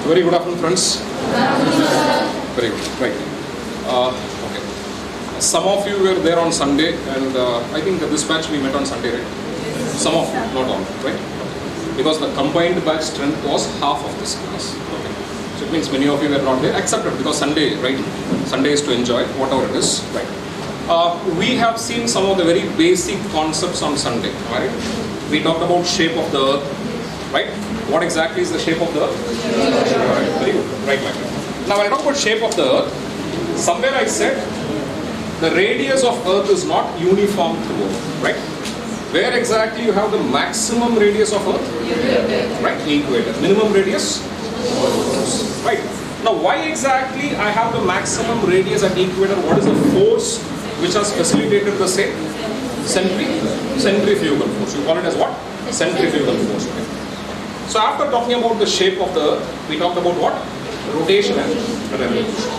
Very good afternoon, friends. Very good. Right. Okay. Some of you were there on Sunday, and I think this batch we met on Sunday, right? Some of you, not all, right? Because the combined batch strength was half of this class. Okay. So it means many of you were not there, except because Sunday, right? Sunday is to enjoy whatever it is, right? We have seen some of the very basic concepts on Sunday, right? We talked about shape of the earth, right? What exactly is the shape of the earth? Right, very good. Right, my friend. Now, when I talk about shape of the earth, somewhere I said the radius of earth is not uniform throughout, right? Where exactly you have the maximum radius of earth? Right, equator. Minimum radius? Right. Now, why exactly I have the maximum radius at equator? What is the force which has facilitated the same? Centrifugal force. You call it as what? Centrifugal force. Okay. So after talking about the shape of the earth, we talked about what? Rotation and revolution.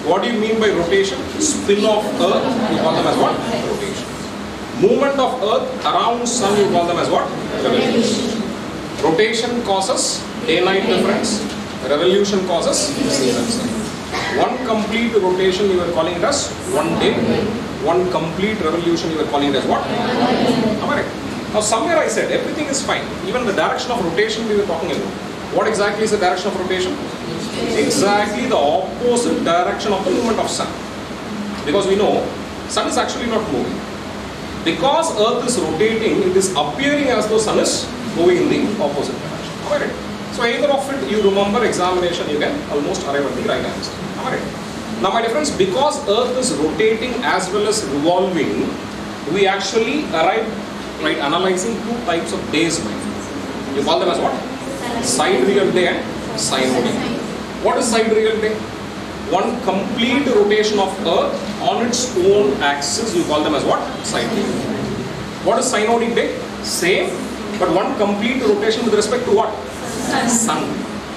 What do you mean by rotation? Spin of earth, you call them as what? Rotation. Movement of earth around sun, you call them as what? Revolution. Rotation causes day-night difference. Revolution causes season. One complete rotation you are calling it as 1 day. One complete revolution you are calling it as what? Am I right? Now somewhere I said everything is fine. Even the direction of rotation we were talking about. What exactly is the direction of rotation? Exactly the opposite direction of the movement of sun. Because we know sun is actually not moving. Because earth is rotating, it is appearing as though sun is moving in the opposite direction. Am I right? So either of it you remember examination, you can almost arrive at the right answer. Am I right? Now my difference, because earth is rotating as well as revolving, we actually arrive right analyzing two types of days. You call them as what? Sidereal day and synodic. What is sidereal day? One complete rotation of earth on its own axis, you call them as what? Sidereal day. What is synodic day? Same, but one complete rotation with respect to what? Sun.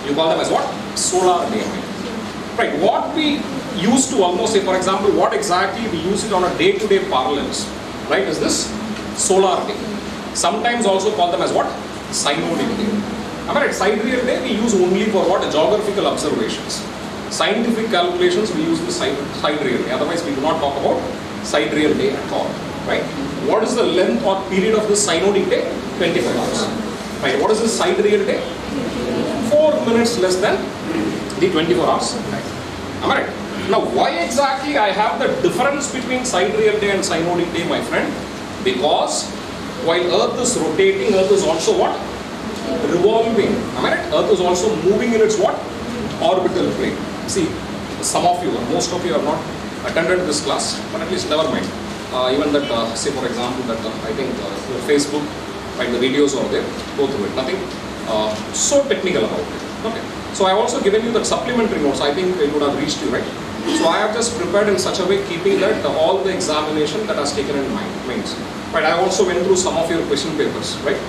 You call them as what? Solar day. Right, what we used to almost say, for example, what exactly we use it on a day-to-day parlance, right, is this solar day. Sometimes also call them as what? Synodic day. Am I right? Sidereal day we use only for what? Geographical observations. Scientific calculations we use the sidereal day. Otherwise we do not talk about sidereal day at all. Right? What is the length or period of this synodic day? 24 hours. Right? What is this sidereal day? 4 minutes less than the 24 hours. Right? Am I right? Now why exactly I have the difference between sidereal day and synodic day, my friend? Because while earth is rotating, earth is also what? Revolving. Am I right? Earth is also moving in its what? Orbital plane. See, some of you, most of you have not attended this class, but at least never mind. Even that, say for example, that I think your Facebook, right, the videos are there, go through it. Nothing so technical about it. Okay. So I have also given you that supplementary notes. I think it would have reached you, right? So I have just prepared in such a way, keeping that all the examination that has taken in mind. Right, I also went through some of your question papers, right?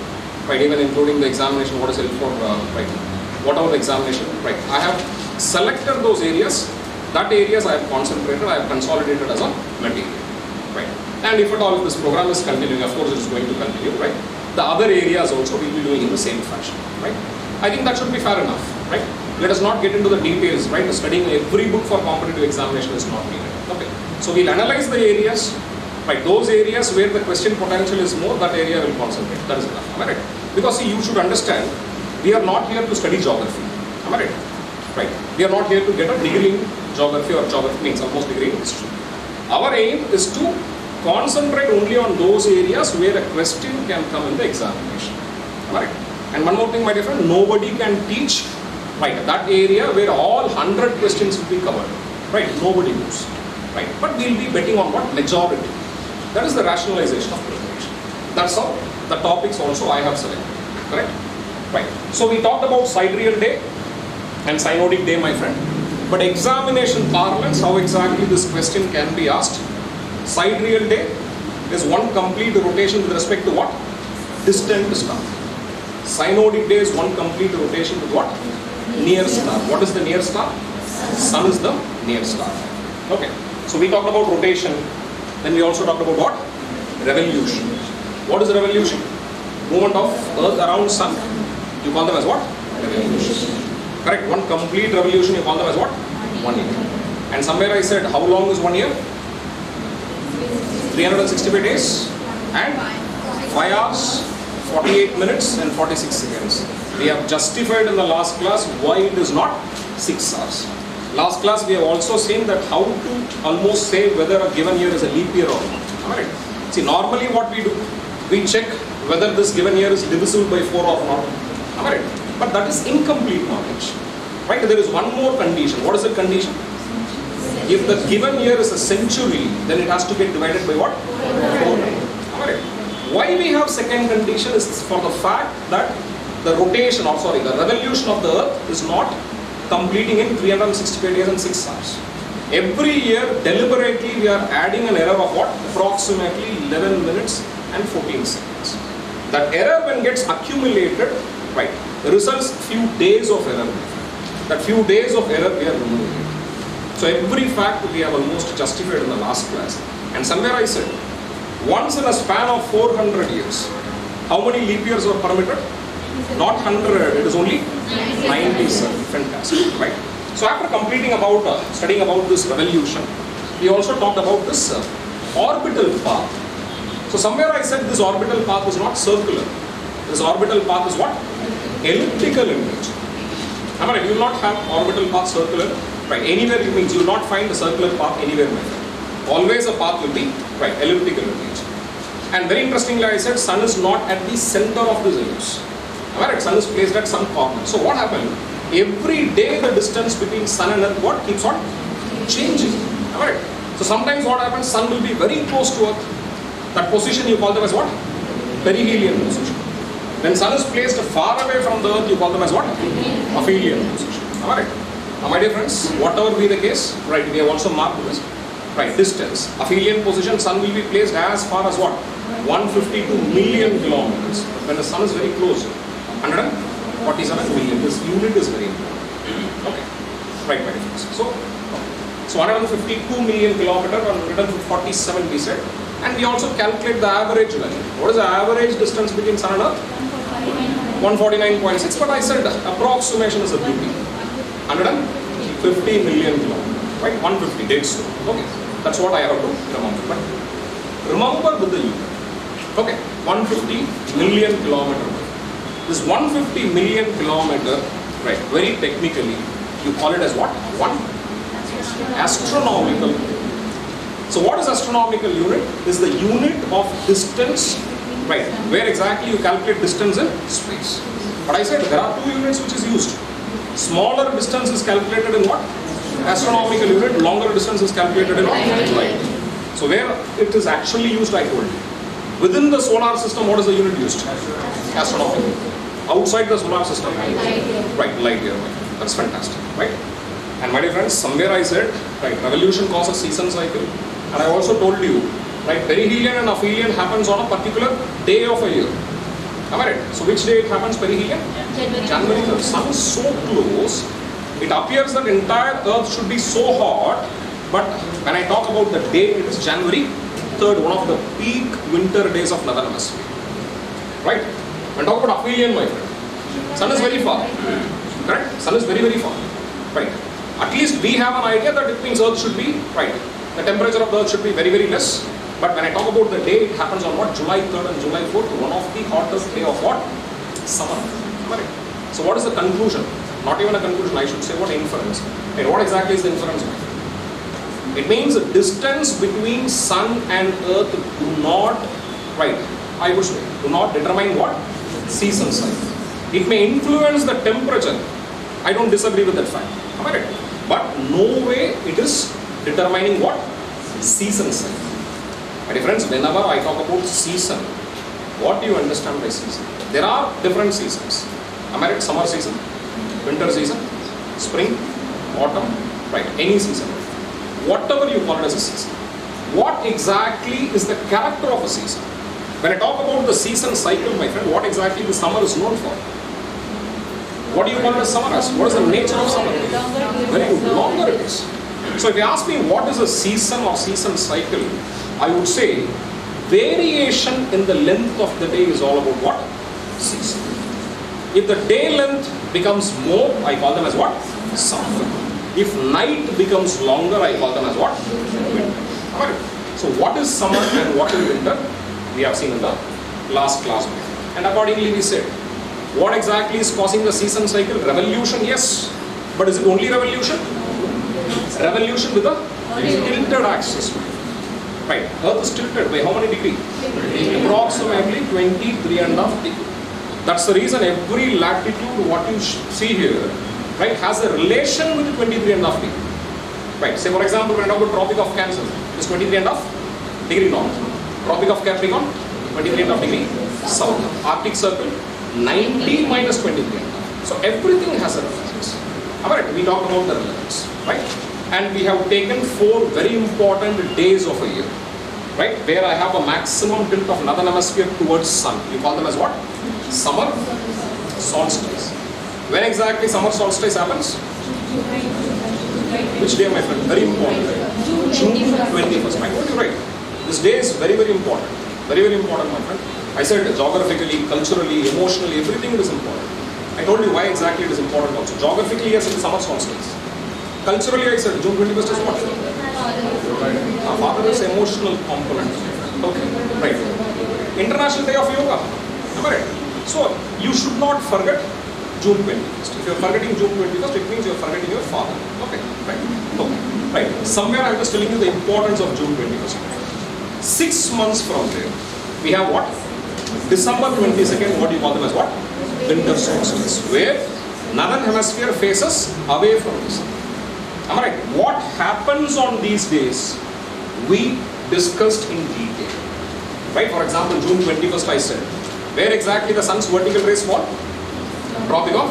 Right, even including the examination, what is it for, right? Whatever the examination, right? I have selected those areas. That areas I have concentrated, I have consolidated as a material, right? And if at all this program is continuing, of course it is going to continue, right? The other areas also we will be doing in the same fashion, right? I think that should be fair enough, right? Let us not get into the details, right? Studying every book for competitive examination is not needed. Okay. So we'll analyze the areas, right? Those areas where the question potential is more, that area will concentrate. That is enough. Am I right? Because see, you should understand, we are not here to study geography. Am I right? Right. We are not here to get a degree in geography, or geography means almost degree in history. Our aim is to concentrate only on those areas where a question can come in the examination. Am I right? And one more thing, my dear friend, nobody can teach, right, that area where all 100 questions will be covered. Right? Nobody knows. Right? But we will be betting on what? Majority. That is the rationalization of preparation. That's how the topics also I have selected. Correct? Right. So we talked about sidereal day and synodic day, my friend. But examination parlance, how exactly this question can be asked? Sidereal day is one complete rotation with respect to what? Distant star. Synodic day is one complete rotation with what? Near star. What is the near star? Sun is the near star. Okay. So we talked about rotation. Then we also talked about what? Revolution. What is revolution? Movement of earth around sun. You call them as what? Revolution. Correct? One complete revolution you call them as what? 1 year. And somewhere I said, how long is 1 year? 365 days and 5 hours, 48 minutes and 46 seconds. We have justified in the last class why it is not 6 hours. Last class we have also seen that how to almost say whether a given year is a leap year or not. Alright. See, normally what we do, we check whether this given year is divisible by 4 or not. Alright. But that is incomplete knowledge. Right? There is one more condition. What is the condition? If the given year is a century, then it has to get divided by what? 4. Alright. Why we have second condition is for the fact that the rotation, or sorry, the revolution of the earth is not completing in 365 days and 6 hours. Every year, deliberately, we are adding an error of what? Approximately 11 minutes and 14 seconds. That error, when gets accumulated, right, results few days of error. That few days of error we are removing. So every fact we have almost justified in the last class. And somewhere I said, once in a span of 400 years, how many leap years were permitted? Not 100, it is only 97. Fantastic, right? So after completing about, studying about this revolution, we also talked about this orbital path. So somewhere I said this orbital path is not circular. This orbital path is what? Elliptical in nature. Alright, you will not have orbital path circular. Right, anywhere it means you will not find the circular path anywhere, my friend. Always a path will be, right, elliptical in nature. And very interestingly I said, sun is not at the center of this ellipse. Alright, sun is placed at some corner. So what happened? Every day the distance between sun and earth, what keeps on changing. Alright. So sometimes what happens, sun will be very close to earth. That position you call them as what? Perihelion position. When sun is placed far away from the earth, you call them as what? Aphelion position. Alright. Now my dear friends, whatever be the case, right, we have also marked this. Right, distance. Aphelion position, sun will be placed as far as what? 152 million kilometers. When the sun is very close, 147 million. This unit is very important. Okay. Right, my dear friends. So 152 million kilometers or 147 we said. And we also calculate the average value. What is the average distance between sun and earth? 149.6. But I said approximation is a beauty. 150 million kilometers. Right? 150 dates. Okay. That's what I have to remember. But remember with the unit. Okay. 150 million kilometers. This 150 million kilometer, right, very technically, you call it as what? One astronomical unit. So what is astronomical unit? Is the unit of distance, right, where exactly you calculate distance in space. But I said there are two units which is used. Smaller distance is calculated in what? Astronomical unit. Longer distance is calculated in what? Light. So where it is actually used, I told you. Within the solar system, what is the unit used? Astronomical. Outside the solar system, right, light year. That's fantastic, right? And my dear friends, somewhere I said, right, revolution causes season cycle. And I also told you, right, perihelion and aphelion happens on a particular day of a year. Am I right? So which day it happens, perihelion? January 3rd. Sun is so close, it appears that entire earth should be so hot, but when I talk about the date, it is January 3rd, one of the peak winter days of northern hemisphere. Right? When I talk about aphelion, my friend, sun is very far. Correct? Sun is very, very far. Right? At least we have an idea that it means earth should be, right, the temperature of the earth should be very, very less. But when I talk about the day, it happens on what? July 3rd and July 4th, one of the hottest day of what? Summer. Right? So what is the conclusion? Not even a conclusion, I should say what inference. And what exactly is the inference? It means the distance between sun and earth do not, right, I would say, do not determine what? Season cycle. It may influence the temperature. I don't disagree with that fact. Am I right? But no way it is determining what? Season cycle. My dear friends, whenever I talk about season, what do you understand by season? There are different seasons. Am I right? Summer season, winter season, spring, autumn, right? Any season. Whatever you call it as a season. What exactly is the character of a season? When I talk about the season cycle, my friend, what exactly the summer is known for? What do you call it as summer as? What is the nature of summer? Very good. Longer it is. So if you ask me what is a season or season cycle, I would say variation in the length of the day is all about what? Season. If the day length becomes more, I call them as what? Summer. If night becomes longer, I call them as what? Winter. Alright. So what is summer and what is winter? We have seen in the last class. And accordingly we said, what exactly is causing the season cycle? Revolution, yes. But is it only revolution? Revolution with a tilted axis. Right. Earth is tilted by how many degrees? Approximately 23.5 degrees. That's the reason every latitude, what you see here, right, has a relation with 23.5 degree. Right. Say for example, when I talk about Tropic of Cancer, it is 23.5 degree north. Tropic of Capricorn, 23.5 degree south. Arctic Circle, 90 minus 23.5. So everything has a reference. Alright, we talked about the relevance, right? And we have taken 4 very important days of a year, right? Where I have a maximum tilt of northern hemisphere towards sun. You call them as what? Summer solstice. When exactly summer solstice happens? Which day, my friend? Very important. June 21st. I told you right. This day is very, very important. Very, very important, my friend. I said geographically, culturally, emotionally, everything it is important. I told you why exactly it is important also. Geographically, yes, it is summer solstice. Culturally, I said June 21st is what? Our father is emotional component. Okay, right. International Day of Yoga. Am I right? So, you should not forget June 21st. If you are forgetting June 21st, it means you are forgetting your father. Okay, right. Okay, right. Somewhere I am just telling you the importance of June 21st. 6 months from there, we have what? December 22nd, what do you call them as what? Winter solstice, where northern hemisphere faces away from the sun. Am I right? What happens on these days, we discussed in detail. Right? For example, June 21st I said, where exactly the sun's vertical rays fall? Tropic of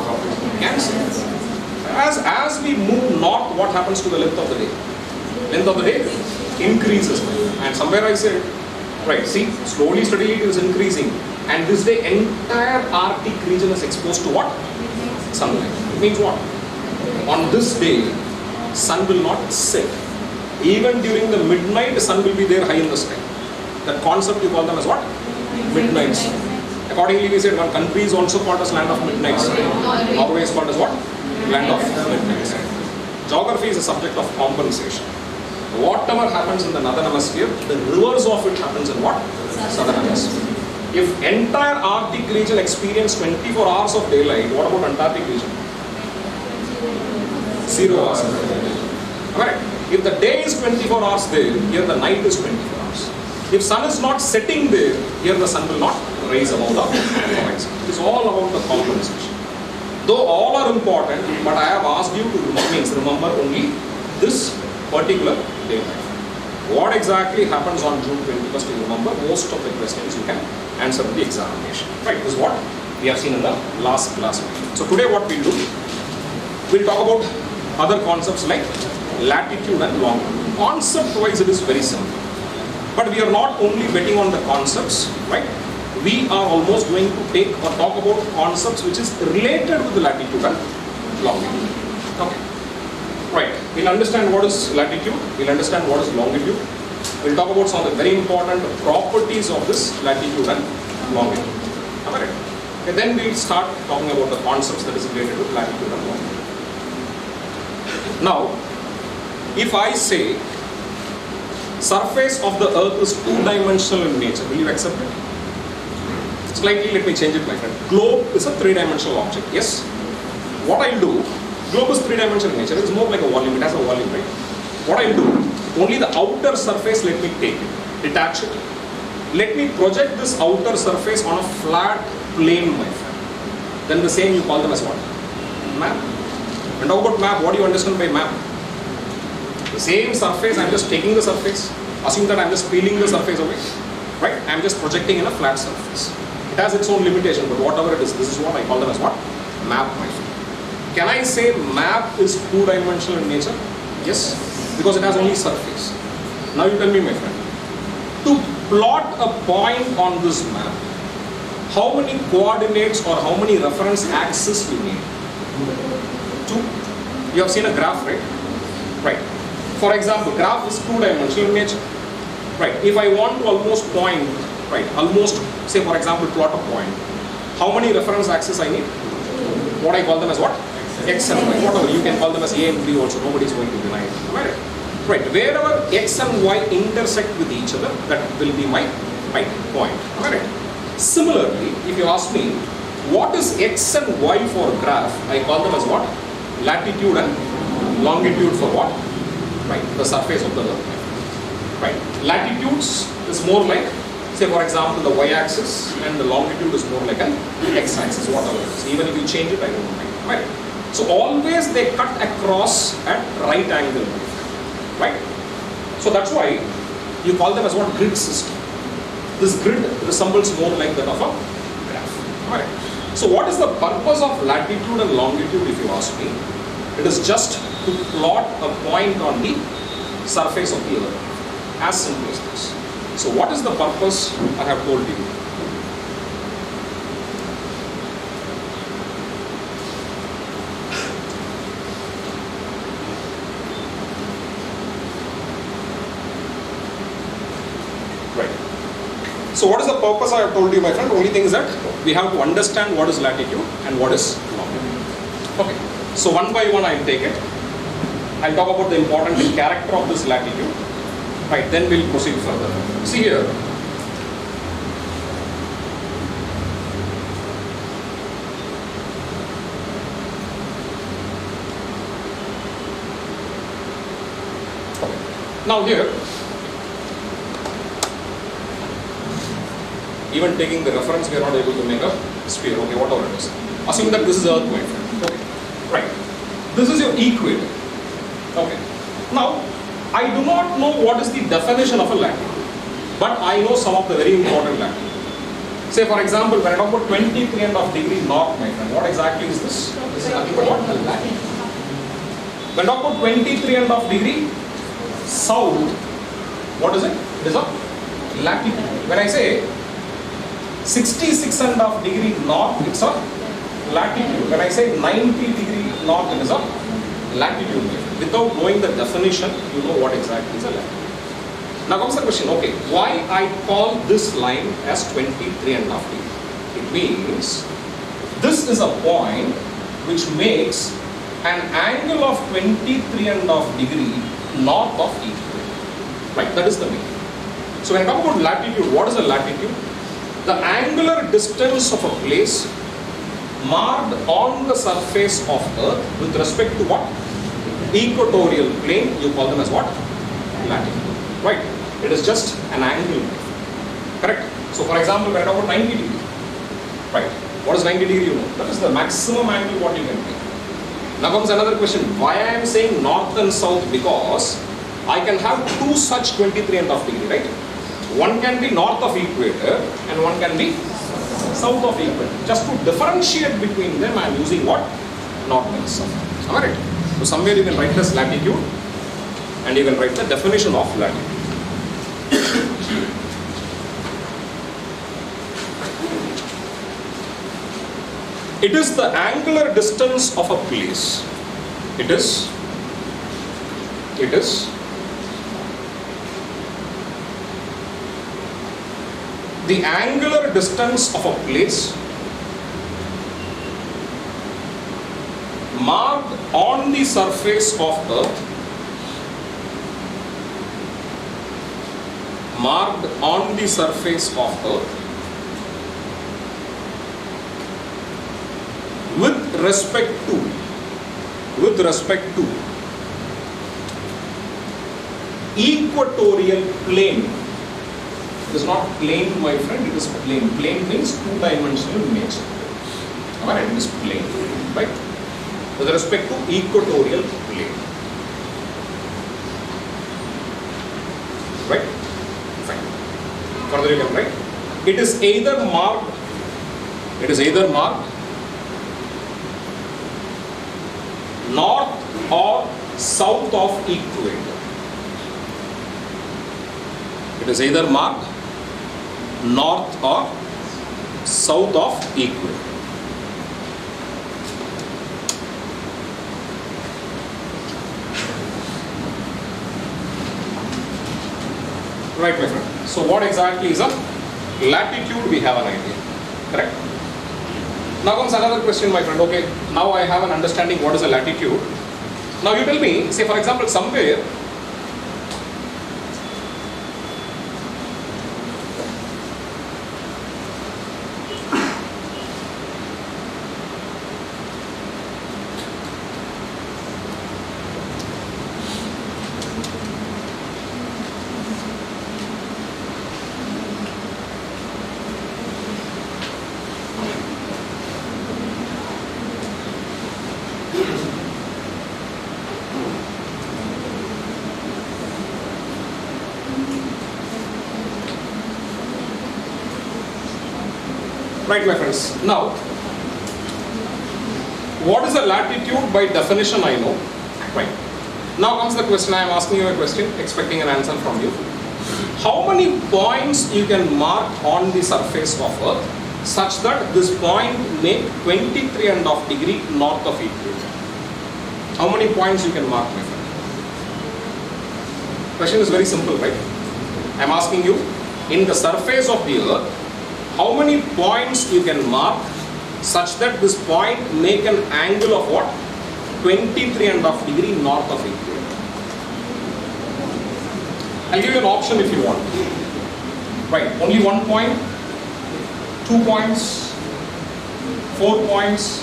Cancer. As we move north, what happens to the length of the day? Length of the day increases. And somewhere I said, right, see, slowly, steadily it is increasing. And this day, entire Arctic region is exposed to what? Sunlight. It means what? On this day, sun will not set. Even during the midnight, the sun will be there high in the sky. That concept you call them as what? Midnight sun. Accordingly, we said one country is also called as land of midnight sun. Norway is called as what? Land of midnight sun. Geography is a subject of compensation. Whatever happens in the northern hemisphere, the reverse of it happens in what? Southern hemisphere. If entire Arctic region experiences 24 hours of daylight, what about Antarctic region? 0 hours. Alright. If the day is 24 hours there, here the night is 24 hours. If sun is not setting there, here the sun will not rise above the horizon. It is all about the compensation. Though all are important, but I have asked you to remember only this particular day. What exactly happens on June 21st? You remember most of the questions you can answer in the examination. Right, this is what we have seen in the last class. So today what we'll do, we'll talk about other concepts like latitude and longitude. Concept wise it is very simple. But we are not only betting on the concepts, right? We are almost going to take or talk about concepts which is related with the latitude and longitude. Okay. Right. We'll understand what is latitude, we'll understand what is longitude. We'll talk about some of the very important properties of this latitude and longitude. Am I right? Okay, then we'll start talking about the concepts that is related with latitude and longitude. Now, if I say surface of the earth is two-dimensional in nature, will you accept it? Slightly, let me change it, my friend. Globe is a three-dimensional object, yes? What I'll do, globe is three-dimensional in nature, it is more like a volume, it has a volume, right? What I'll do, only the outer surface let me take it, detach it. Let me project this outer surface on a flat plane, my friend. Then the same you call them as what? Map. And talk about map, what do you understand by map? The same surface, I'm just taking the surface, assume that I'm just peeling the surface away, right? I'm just projecting in a flat surface. It has its own limitation, but whatever it is, this is what I call them as what? Map, my friend. Can I say map is two-dimensional in nature? Yes, because it has only surface. Now you tell me, my friend, to plot a point on this map, how many coordinates or how many reference axes we need? 2. You have seen a graph, right? Right. For example, graph is two-dimensional in nature. Right. If I want to almost point, right, almost, say for example, plot a point, how many reference axes I need? What I call them as what? X and Y. Whatever, you can call them as A and B also, nobody is going to deny it. Right? Right, wherever X and Y intersect with each other, that will be my point. Right? Similarly, if you ask me, what is X and Y for graph? I call them as what? Latitude and longitude for what? Right, the surface of the earth. Right, latitudes is more like, say for example, the y-axis, and the longitude is more like an x-axis, whatever it is. Even if you change it, I don't mind. Right. So always they cut across at right angle. Right. So that's why you call them as what? Grid system. This grid resembles more like that of a graph. Right. So what is the purpose of latitude and longitude, if you ask me? It is just to plot a point on the surface of the earth. As simple as this. So what is the purpose I have told you? Right. So what is the purpose I have told you, my friend? Only thing is that we have to understand what is latitude and what is longitude. Okay. So one by one I'll take it. I'll talk about the important character of this latitude. Right, then we'll proceed further. See here. Okay. Now here, even taking the reference, we are not able to make a sphere, okay, whatever it is. Assume that this is Earth, my friend. Okay. Right. This is your equator. Okay. Now, I do not know what is the definition of a latitude, but I know some of the very important latitude. Say for example, when I talk about 23.5 degree north, my friend, what exactly is this? This is nothing but what? Latitude. When I talk about 23.5 degree south, what is it? It is a latitude. When I say 66.5 degree north, it's a latitude. When I say 90 degree north, it is a latitude. Without knowing the definition, you know what exactly is a latitude. Now comes the question, okay, why I call this line as 23.5 degree? It means this is a point which makes an angle of 23.5 degree north of equator. Right, that is the meaning. So when I talk about latitude, what is a latitude? The angular distance of a place marked on the surface of Earth with respect to what? Equatorial plane, you call them as what? Latitude. Right? It is just an angle. Correct? So for example, when I talk about 90 degree. Right? What is 90 degree? You know? That is the maximum angle what you can take. Now comes another question. Why I am saying north and south? Because I can have two such 23.5 degree, right? One can be north of equator and one can be south of equator. Just to differentiate between them, I am using what? North and south. Alright? So somewhere you can write this latitude and you can write the definition of latitude. It is the angular distance of a place. It is the angular distance of a place marked on the surface of Earth, with respect to equatorial plane. It is not plane, my friend, it is plane. Plane means two-dimensional nature. Alright, it is plane, right? With respect to equatorial plane. Right? Fine. Further you can write. It is either marked north or south of equator. It is either marked north or south of equator. Right, my friend. So what exactly is a latitude? We have an idea. Correct? Now comes another question, my friend. Okay, now I have an understanding what is a latitude. Now you tell me, say for example, somewhere right, my friends. Now, what is a latitude? By definition, I know. Right. Now comes the question. I am asking you a question, expecting an answer from you. How many points you can mark on the surface of Earth such that this point make 23.5 degree north of equator? How many points you can mark, my friend? Question is very simple, right? I am asking you, in the surface of the Earth, how many points you can mark such that this point make an angle of what? 23.5 degree north of equator. I'll give you an option if you want. Right, only 1 point, 2 points, 4 points,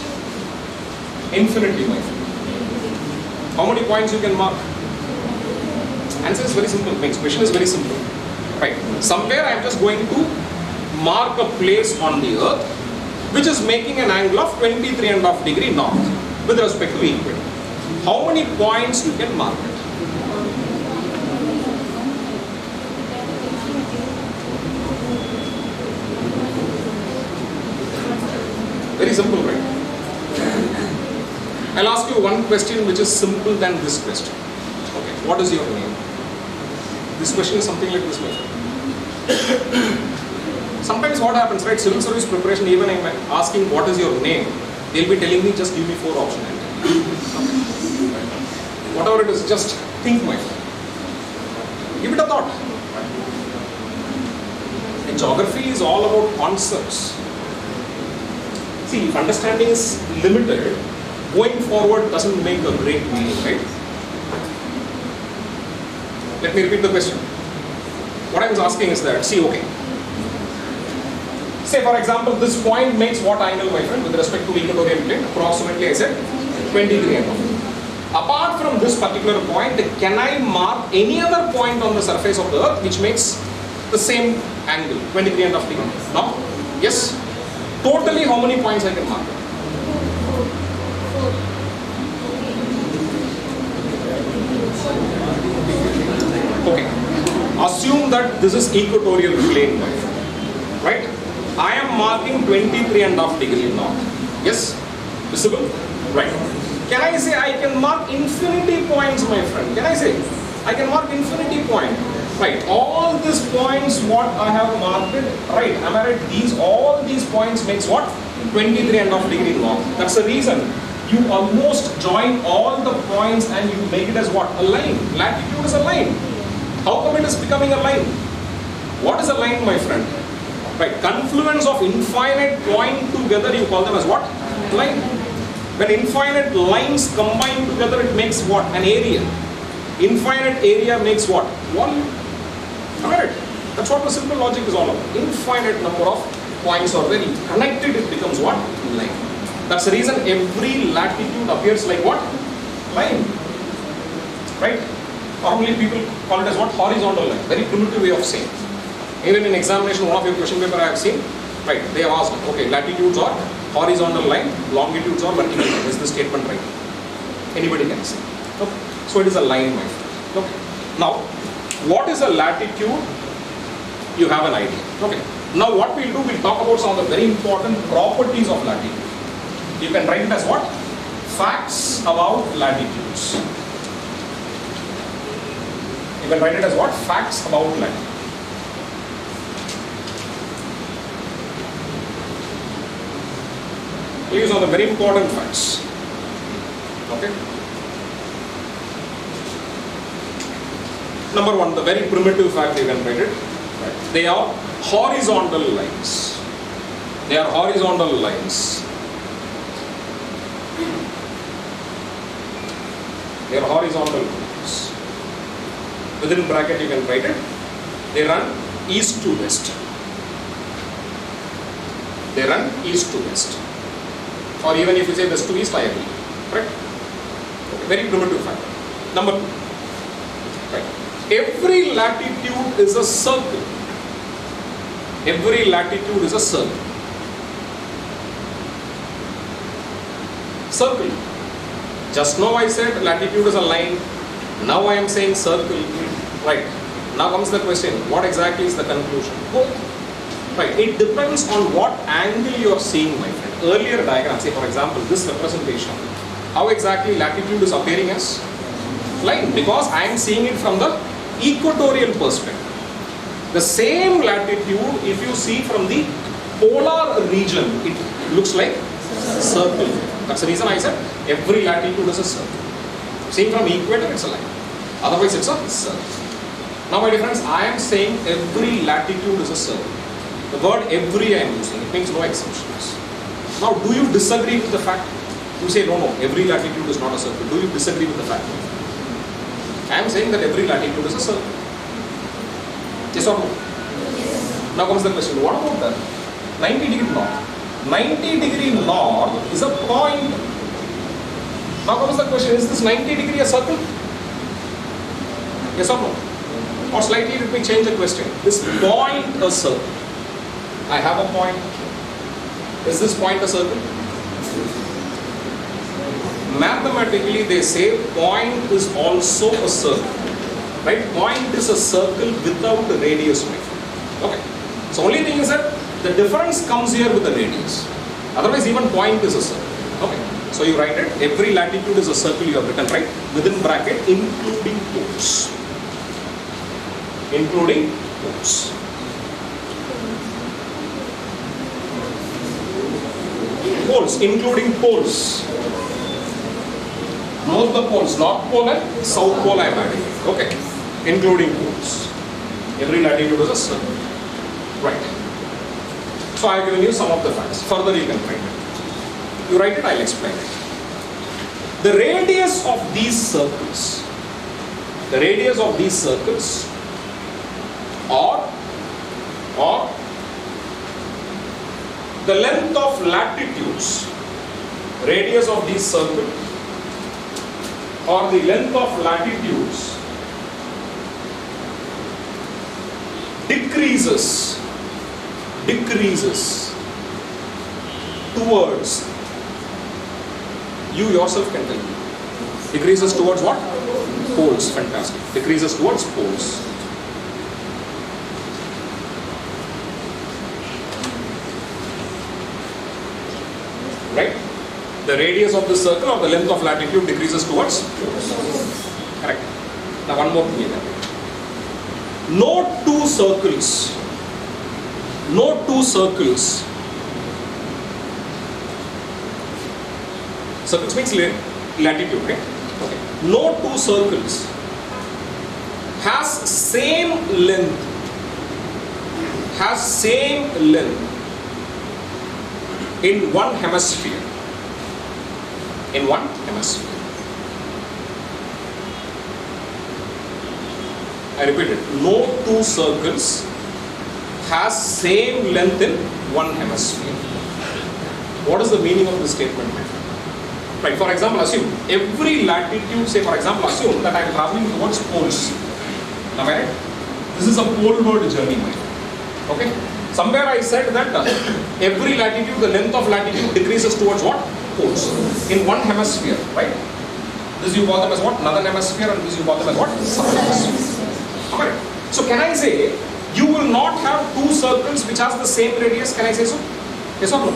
infinity, my friend. How many points you can mark? Answer is very simple. Next question is very simple. Right, somewhere I am just going to mark a place on the Earth which is making an angle of 23.5 degree north with respect to equator. How many points you can mark it? Very simple, right? I'll ask you one question which is simple than this question. Okay, what is your name? This question is something like this, my friend. Sometimes what happens, right, civil service preparation, even I'm asking what is your name, they'll be telling me just give me 4 options. Whatever it is, just think, my friend. Give it a thought. And geography is all about concepts. See, if understanding is limited, going forward doesn't make a great meaning, right? Let me repeat the question. What I was asking is that, see, okay. Say for example, this point makes what angle, my friend, with respect to equatorial plane? Approximately, I said, 23 angle. Apart from this particular point, can I mark any other point on the surface of the Earth which makes the same angle, 23.5 degree? No? Yes? Totally, how many points I can mark? Okay. Assume that this is equatorial plane, my friend. Right? I am marking 23.5 degree north. Yes? Visible? Right. Can I say I can mark infinity points, my friend? Can I say? I can mark infinity point. Right. All these points what I have marked it, right. Am I right? All these points makes what? 23.5 degree north. That's the reason. You almost join all the points and you make it as what? A line. Latitude is a line. How come it is becoming a line? What is a line, my friend? Right, confluence of infinite points together, you call them as what? Line. When infinite lines combine together, it makes what? An area. Infinite area makes what? Volume. Alright, that's what the simple logic is all about. Infinite number of points are very connected, it becomes what? Line. That's the reason every latitude appears like what? Line. Right? Normally people call it as what? Horizontal line. Very primitive way of saying. Even in examination, one of your question paper I have seen, right, they have asked, okay, latitudes are horizontal line, longitudes are vertical line. Is the statement right? Anybody can say. Okay. So it is a line, my friend. Okay. Now, what is a latitude? You have an idea. Okay. Now what we'll do, we'll talk about some of the very important properties of latitude. You can write it as what? Facts about latitudes. You can write it as what? Facts about latitude. These are the very important facts. Okay. Number 1, the very primitive fact, you can write it. Right. They are horizontal lines. They are horizontal lines They are horizontal poles. Within bracket you can write it. They run east to west. They run east to west. Or even if you say west to east, I agree. Correct? Okay, very primitive fact. Number 2. Right. Every latitude is a circle. Every latitude is a circle. Circle. Just now I said latitude is a line. Now I am saying circle. Right. Now comes the question, what exactly is the conclusion? Both. Right. It depends on what angle you are seeing, my friend. Earlier diagram, say for example, this representation, how exactly latitude is appearing as line? Because I am seeing it from the equatorial perspective. The same latitude, if you see from the polar region, it looks like circle. That's the reason I said every latitude is a circle. Seeing from equator, it's a line. Otherwise, it's a circle. Now, my dear friends, I am saying every latitude is a circle. The word every I am using, it means no exceptions. Now, do you disagree with the fact? You say, no, every latitude is not a circle. Do you disagree with the fact? I am saying that every latitude is a circle. Yes or no? Yes. Now comes the question, what about that? 90 degree north. 90 degree north is a point. Now comes the question, is this 90 degree a circle? Yes or no? Or slightly let me change the question. Is point a circle? I have a point. Is this point a circle? Mathematically they say point is also a circle. Right? Point is a circle without a radius. Okay. So only thing is that the difference comes here with the radius. Otherwise even point is a circle. Okay. So you write it, every latitude is a circle you have written, right? Within bracket, including poles. Including poles. Poles, including poles. Both the poles, North Pole and South Pole I am adding. Okay. Including poles. Every latitude is a circle. Right. So I have given you some of the facts. Further you can write it. You write it, I will explain it. The radius of these circles, or the length of latitudes, radius of these circles, or the length of latitudes decreases towards, you yourself can tell me, decreases towards what? Poles. Fantastic. Decreases towards poles. Right? The radius of the circle or the length of latitude decreases towards poles. Correct? Now one more thing here. No two circles means latitude, right? Okay. No two circles has same length in one hemisphere. I repeat it. No two circles has same length in one hemisphere. What is the meaning of this statement? Right, for example, assume every latitude, say for example, assume that I am traveling towards poles. Am I right? This is a poleward journey. Okay? Somewhere I said that every latitude, the length of latitude decreases towards what? Poles. In one hemisphere, right? This you call them as what? Northern hemisphere, and this you call them as what? Southern hemisphere. Alright. So can I say, you will not have two circles which has the same radius? Can I say so? Yes or no?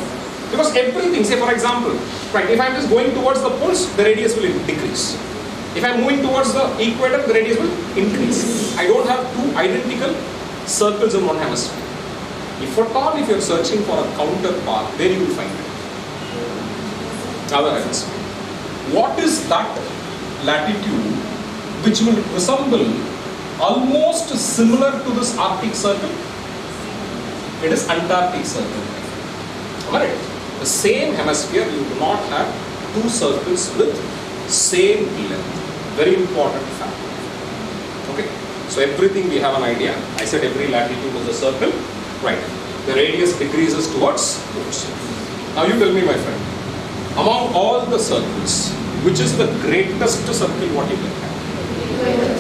Because everything, say for example, right, if I am just going towards the poles, the radius will decrease. If I am moving towards the equator, the radius will increase. I don't have two identical circles in one hemisphere. If at all, if you are searching for a counterpart, where you will find it? Other hemisphere. What is that latitude which will resemble almost similar to this Arctic Circle? It is Antarctic Circle. Alright. The same hemisphere, you do not have two circles with same length. Very important fact. Okay. So everything we have an idea. I said every latitude is a circle. Right. The radius decreases towards. Now you tell me, my friend. Among all the circles, which is the greatest circle what you can have?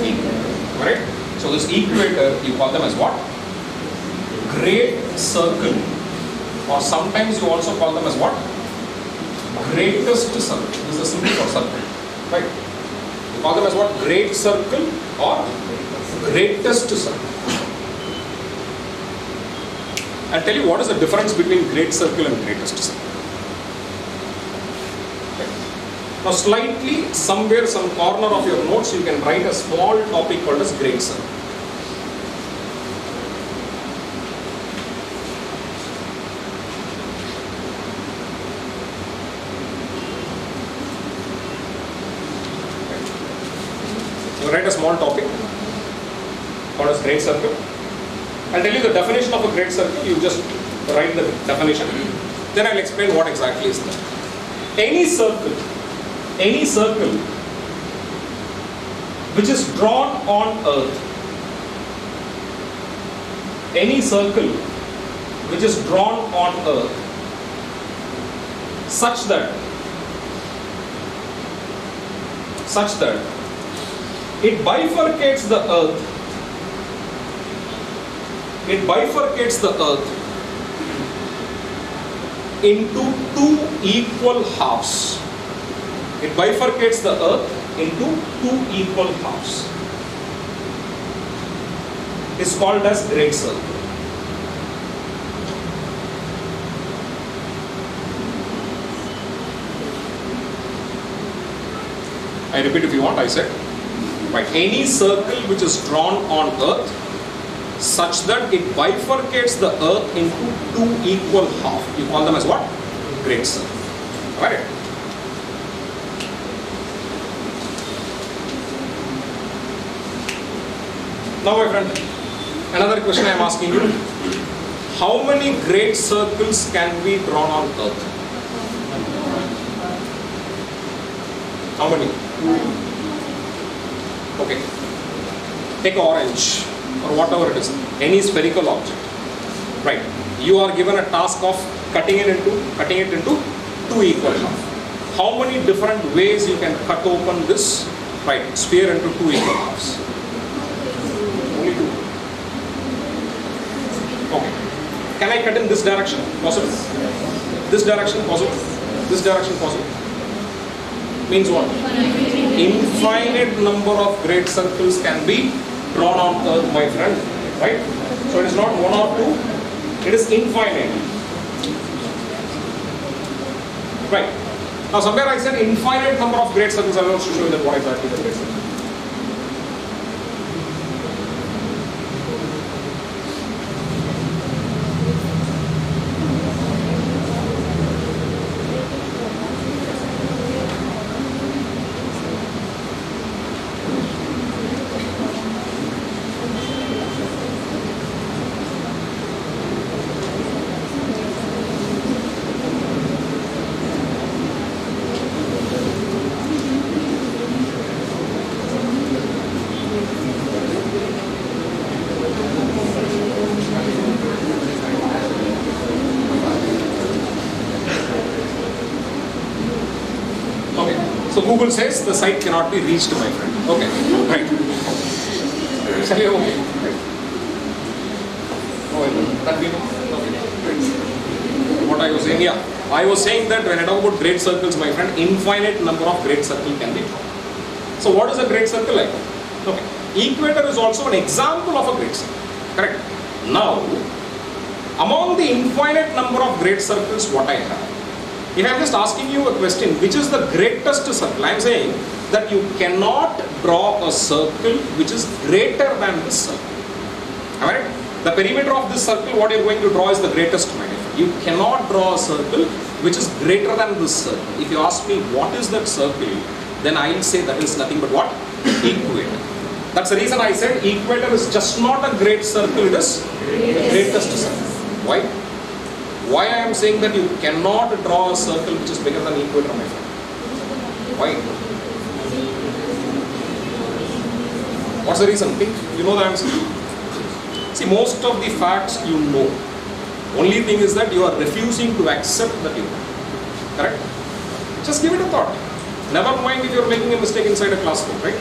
Equator. Right? So this equator, you call them as what? Great circle. Or sometimes you also call them as what? Greatest circle. This is a symbol for circle. Right? You call them as what? Great circle or greatest circle. I'll tell you what is the difference between great circle and greatest circle. Now slightly, somewhere, some corner of your notes, you can write a small topic called as great circle. You write a small topic called as great circle. I'll tell you the definition of a great circle, you just write the definition. Then I'll explain what exactly is that. Any circle which is drawn on earth, any circle which is drawn on earth such that it bifurcates the earth into two equal halves. It bifurcates the earth into two equal halves. It's called as great circle. I repeat if you want, I said. Right. Any circle which is drawn on earth such that it bifurcates the earth into two equal halves. You call them as what? Great circle. Right. Now my friend, another question I am asking you. How many great circles can be drawn on earth? How many? Okay. Take orange or whatever it is, any spherical object. Right. You are given a task of cutting it into two equal halves. How many different ways you can cut open this sphere into two equal halves? Only two. Okay. Can I cut in this direction? Possible. This direction? Possible. This direction? Possible. Means what? Infinite number of great circles can be drawn on earth, my friend. Right? So it is not one or two, it is infinite. Right. Now somewhere I said infinite number of great circles. I will also show you that what exactly the great circle. Google says the site cannot be reached, my friend. Okay, right. Okay. What I was saying, yeah. I was saying that when I talk about great circles, my friend, infinite number of great circles can be drawn. So what is a great circle like? Okay. Equator is also an example of a great circle. Correct? Now, among the infinite number of great circles, what I have? If I am just asking you a question, which is the greatest circle? I am saying that you cannot draw a circle which is greater than this circle. Alright? The perimeter of this circle, what you are going to draw is the greatest, my dear. You cannot draw a circle which is greater than this circle. If you ask me what is that circle, then I will say that is nothing but what? Equator. That's the reason I said equator is just not a great circle, it is the greatest circle. Why? Why I am saying that you cannot draw a circle which is bigger than equator, my friend? Why? What's the reason? Think, you know the answer. See, most of the facts you know. Only thing is that you are refusing to accept that you know. Correct? Just give it a thought. Never mind if you are making a mistake inside a classroom, right?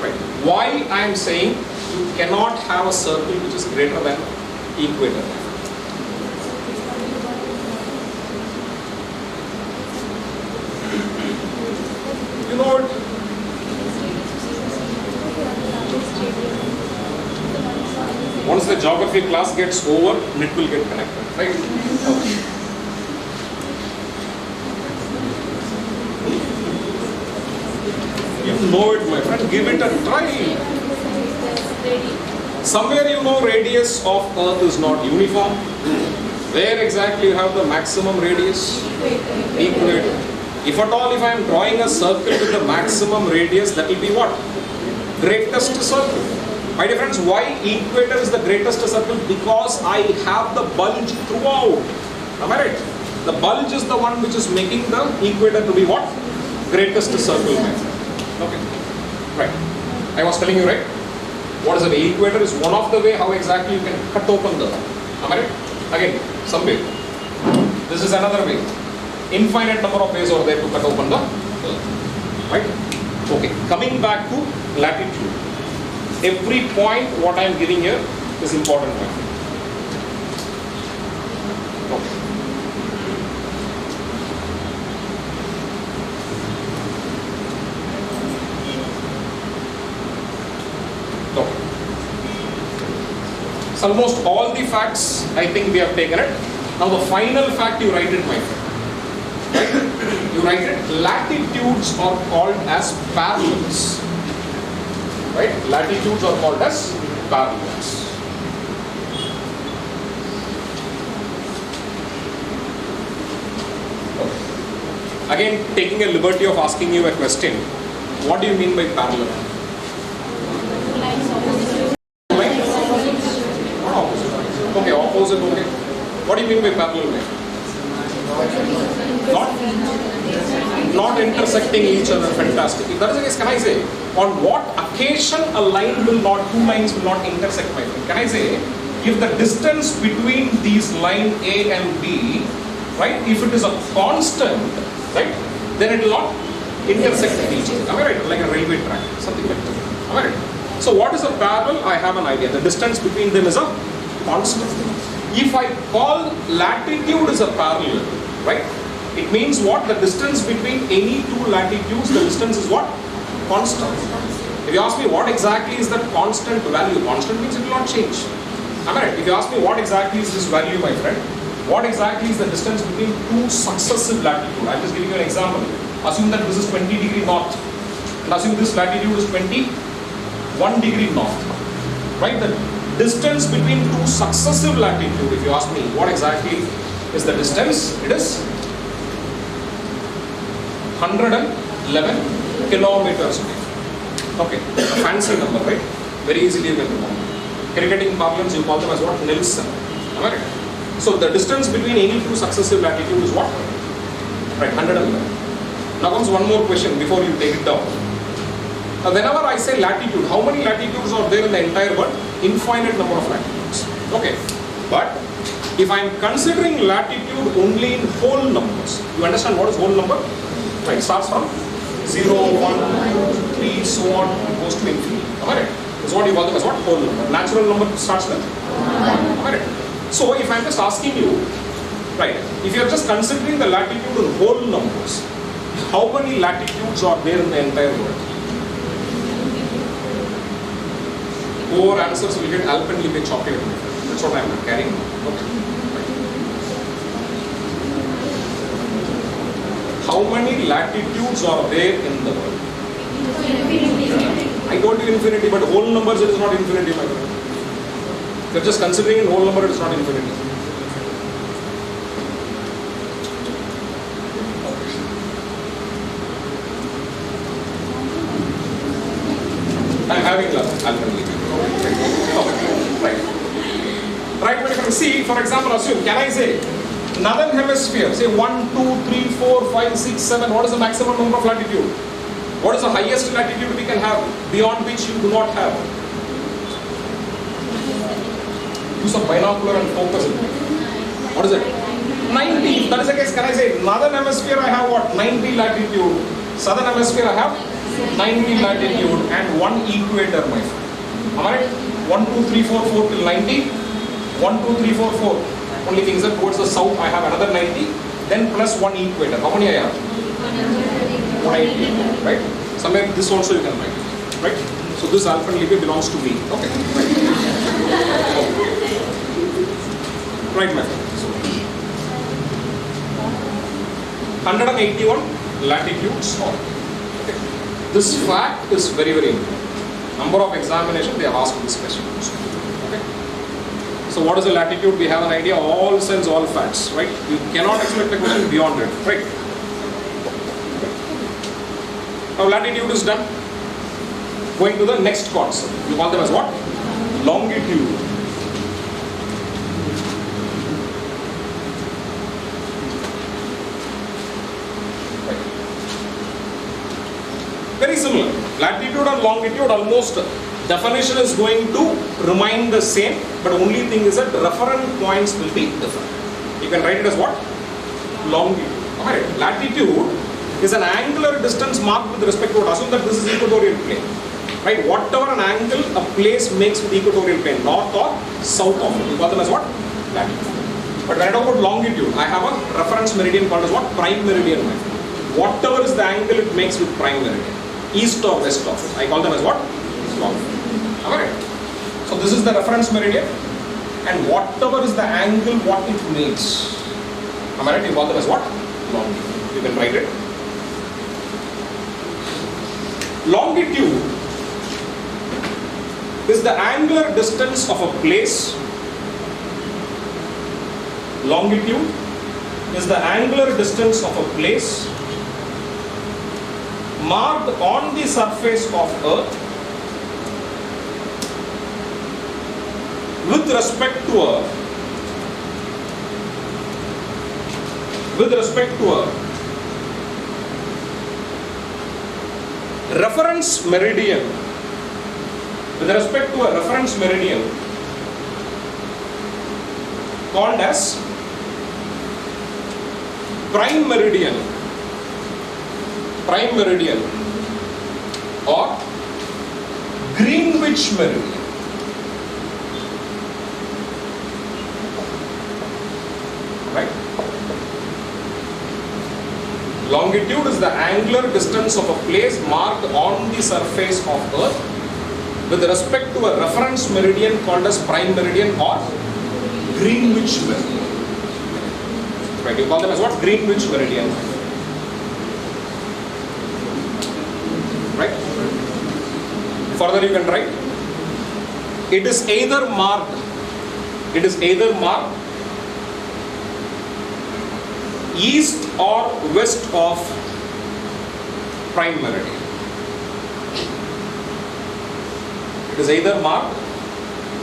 Right. Why I am saying you cannot have a circle which is greater than equator. You know it. Once the geography class gets over, it will get connected, right? Okay. You know it, my friend. Give it a try. Somewhere you know radius of Earth is not uniform. Where exactly you have the maximum radius? Equator. If at all, if I am drawing a circle with the maximum radius, that will be what? Greatest circle. My dear friends, why equator is the greatest circle? Because I have the bulge throughout. Am I right? The bulge is the one which is making the equator to be what? Greatest circle. Okay. Right. I was telling you, right? What is the equator is one of the way how exactly you can cut open the earth. Am I right? Again, some way. This is another way. Infinite number of ways are there to cut open the earth. Right? Okay. Coming back to latitude. Every point what I am giving here is important. Okay. Okay. So almost all the facts I think we have taken it. Now the final fact you write it, my friend. Right? You write it. Latitudes are called as parallels. Right? Latitudes are called as parallels. Okay. Again, taking a liberty of asking you a question. What do you mean by parallel? Okay, opposite. Okay. What do you mean by parallel? Not intersecting each other. Fantastic. If that is the case, can I say, on what occasion a line will not, two lines will not intersect, my friend? Can I say, if the distance between these line A and B, right, if it is a constant, right, then it will not intersect each other. Am I right? Like a railway track, something like that. Am I right? So what is a parallel? I have an idea. The distance between them is a constant. If I call latitude is a parallel, right, it means what? The distance between any two latitudes, the distance is what? Constant. If you ask me what exactly is that constant value, constant means it will not change. Am I right? If you ask me what exactly is this value, my friend, what exactly is the distance between two successive latitudes? I'm just giving you an example. Assume that this is 20 degree north, and assume this latitude is 21 degree north. Right? The distance between two successive latitudes, if you ask me what exactly is the distance, it is 111 kilometers. Okay, a fancy number, right? Very easily you can remember. Cricketing parlance, you call them as what? Nelson. Am I right? So the distance between any two successive latitudes is what? Right, 111. Now comes one more question before you take it down. Now whenever I say latitude, how many latitudes are there in the entire world? Infinite number of latitudes. Okay, but if I am considering latitude only in whole numbers, you understand what is whole number? Right, starts from 0, 1, 2, 3, so on, goes to infinity. Am I right? That's what you call them as what? Whole number. Natural number starts with 1. Am I right? So if I am just asking you, right, if you are just considering the latitude in whole numbers, how many latitudes are there in the entire world? 4 answers will get Alpenliebe chocolate. That's what I am carrying. Okay. How many latitudes are there in the world? I told you infinity, but whole numbers it is not infinity, my friend. If you are just considering in whole number, it is not infinity. I am having Alpenliebe. Right. Right, but if I see, for example, assume, can I say, northern hemisphere, say 1, 2, 3, 4, 5, 6, 7, what is the maximum number of latitude? What is the highest latitude we can have, beyond which you do not have? Use a binocular and focus it. What is it? 90. If that is the case, can I say northern hemisphere I have what? 90 latitude. Southern hemisphere I have 90 latitude and one equator, my friend. Am I right? 1, 2, 3, 4, 4 till 90. 1, 2, 3, 4, 4. Only things that towards the south I have another 90. Then plus one equator. How many I have? 180. Right? Somewhere this also you can write. Right? So this Alpenliebe belongs to me. Okay. Right, my friend. So 181 latitudes. Okay. This fact is very, very important. Number of examinations they have asked this question. Okay. So what is the latitude? We have an idea. All sense, all facts. Right? You cannot expect a question beyond it. Right? Now latitude is done. Going to the next concept. You call them as what? Longitude. Right. Very similar. Latitude and longitude almost definition is going to remain the same, but only thing is that reference points will be different. You can write it as what? Longitude. Alright. Latitude is an angular distance marked with respect to what? Assume that this is equatorial plane. Right? Whatever an angle a place makes with equatorial plane, north or south of it. You call them as what? Latitude. But when I talk about longitude, I have a reference meridian called as what? Prime meridian. Whatever is the angle it makes with prime meridian, east or west of it, I call them as what? Longitude. Alright. So this is the reference meridian, and whatever is the angle what it makes, am I right? You call them as what? Longitude. You can write it. Longitude is the angular distance of a place. Longitude is the angular distance of a place marked on the surface of Earth with respect to a reference meridian, called as prime meridian or Greenwich meridian. Right? Longitude is the angular distance of a place marked on the surface of Earth with respect to a reference meridian called as prime meridian or Greenwich meridian. Right? You call them as what? Greenwich meridian. Right? Further you can write, it is either marked east or west of prime meridian. It is either marked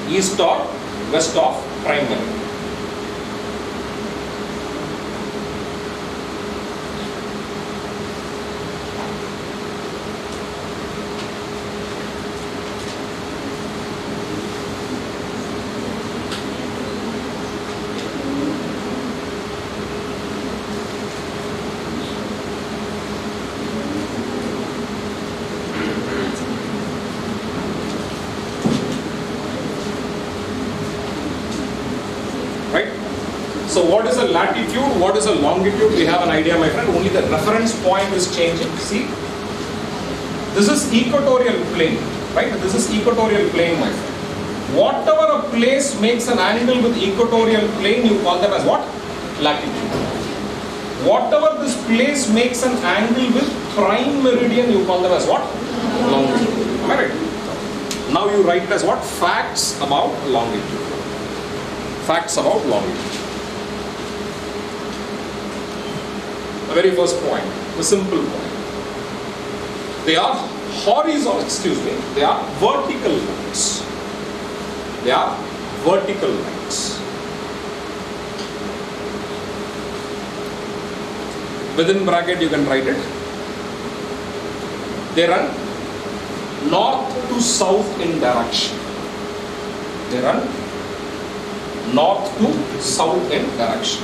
east or west of prime meridian. So what is a latitude, what is a longitude? We have an idea, my friend. Only the reference point is changing. See, this is equatorial plane, right? This is equatorial plane, my friend. Whatever a place makes an angle with equatorial plane, you call them as what? Latitude. Whatever this place makes an angle with prime meridian, you call them as what? Longitude. Am I right? Now you write it as what? Facts about longitude. Facts about longitude. The very first point, the simple point. They are they are vertical lines. They are vertical lines. Within bracket you can write it. They run north to south in direction. They run north to south in direction.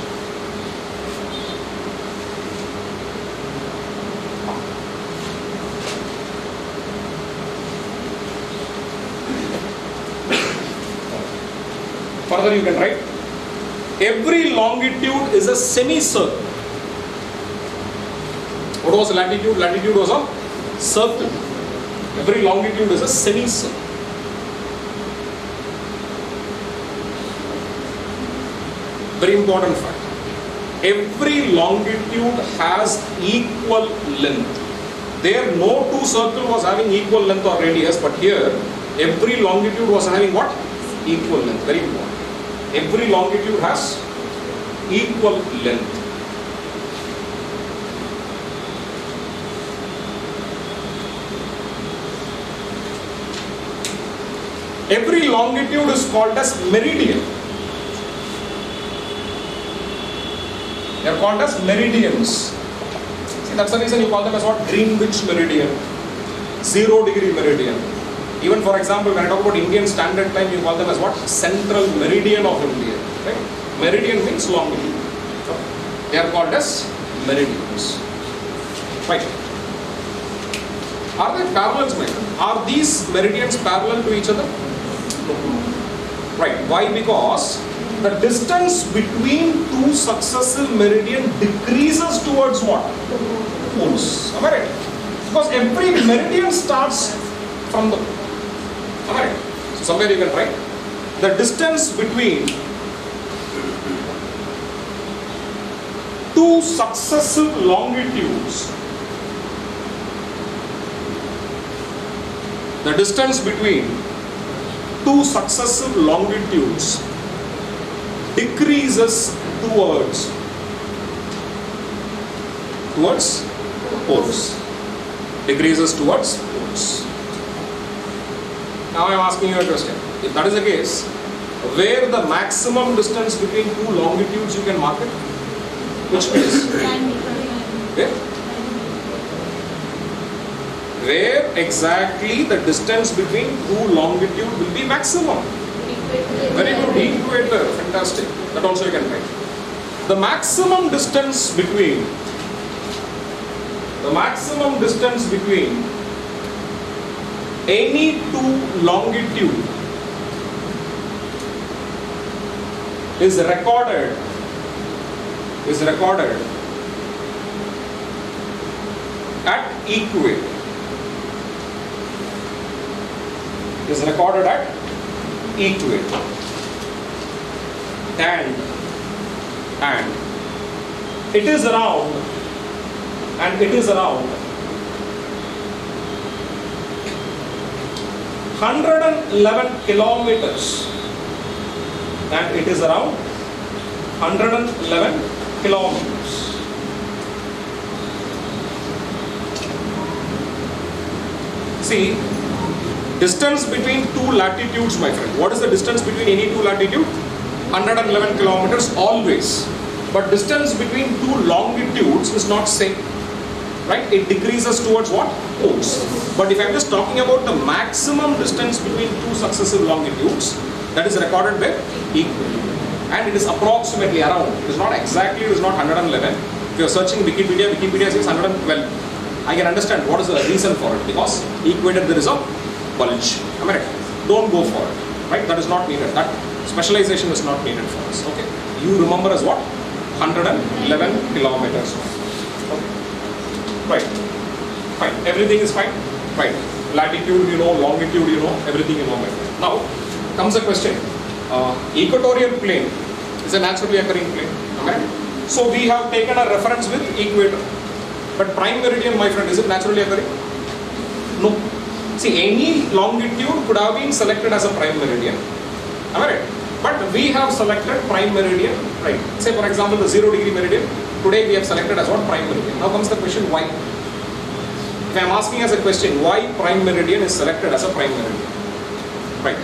Further you can write, every longitude is a semicircle. What was latitude? Latitude was a circle. Every longitude is a semicircle. Very important fact. Every longitude has equal length. There no two circle was having equal length or radius, but here every longitude was having what? Equal length. Very important. Every longitude has equal length. Every longitude is called as meridian. They are called as meridians. See, that's the reason you call them as what? Greenwich meridian, 0 degree meridian. Even for example, when I talk about Indian Standard Time, you call them as what? Central meridian of India. Right? Meridian means longitude. They are called as meridians. Right. Are they parallels, my friend? Are these meridians parallel to each other? No. Right. Why? Because the distance between two successive meridian decreases towards what? Poles. Am I right? Because every meridian starts from the. Am I right? So somewhere you can write the distance between two successive longitudes. The distance between two successive longitudes decreases towards poles. Decreases towards poles. Now I am asking you a question. If that is the case, where the maximum distance between two longitudes you can mark it? Which place? Where exactly the distance between two longitude will be maximum? Very good, equator, fantastic. That also you can write. The maximum distance between any two longitude is recorded at equator. Is recorded at equator. And it is around 111 kilometers. And it is around 111 kilometers. See, distance between two latitudes, my friend. What is the distance between any two latitude? 111 kilometers always. But distance between two longitudes is not same. Right? It decreases towards what? Poles. But if I am just talking about the maximum distance between two successive longitudes, that is recorded by equator. And it is approximately around. It is not exactly, it is not 111. If you are searching Wikipedia, Wikipedia says 112. I can understand what is the reason for it. Because equator there is a bulge. Am I right? Don't go for it. Right? That is not needed. That specialization is not needed for us. Okay. You remember as what? 111 kilometers. Okay. Right. Fine. Everything is fine. Right. Latitude you know, longitude you know, everything you know. Now comes a question. Equatorial plane is a naturally occurring plane. Am I right? So we have taken a reference with equator. But prime meridian, my friend, is it naturally occurring? No. See, any longitude could have been selected as a prime meridian. Am I right? But we have selected prime meridian, right? Say for example the 0 degree meridian. Today we have selected as what? Prime meridian. Now comes the question why? If I am asking as a question, why prime meridian is selected as a prime meridian? Right.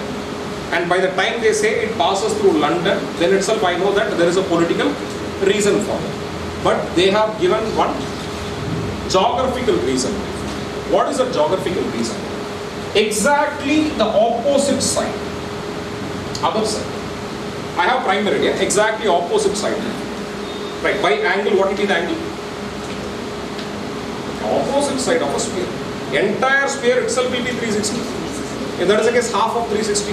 And by the time they say it passes through London, then itself I know that there is a political reason for it. But they have given one geographical reason. What is the geographical reason? Exactly the opposite side, other side. I have prime meridian, exactly opposite side. Right, by angle, what will be the angle? Opposite side of a sphere. Entire sphere itself will be 360. If that is the case, half of 360.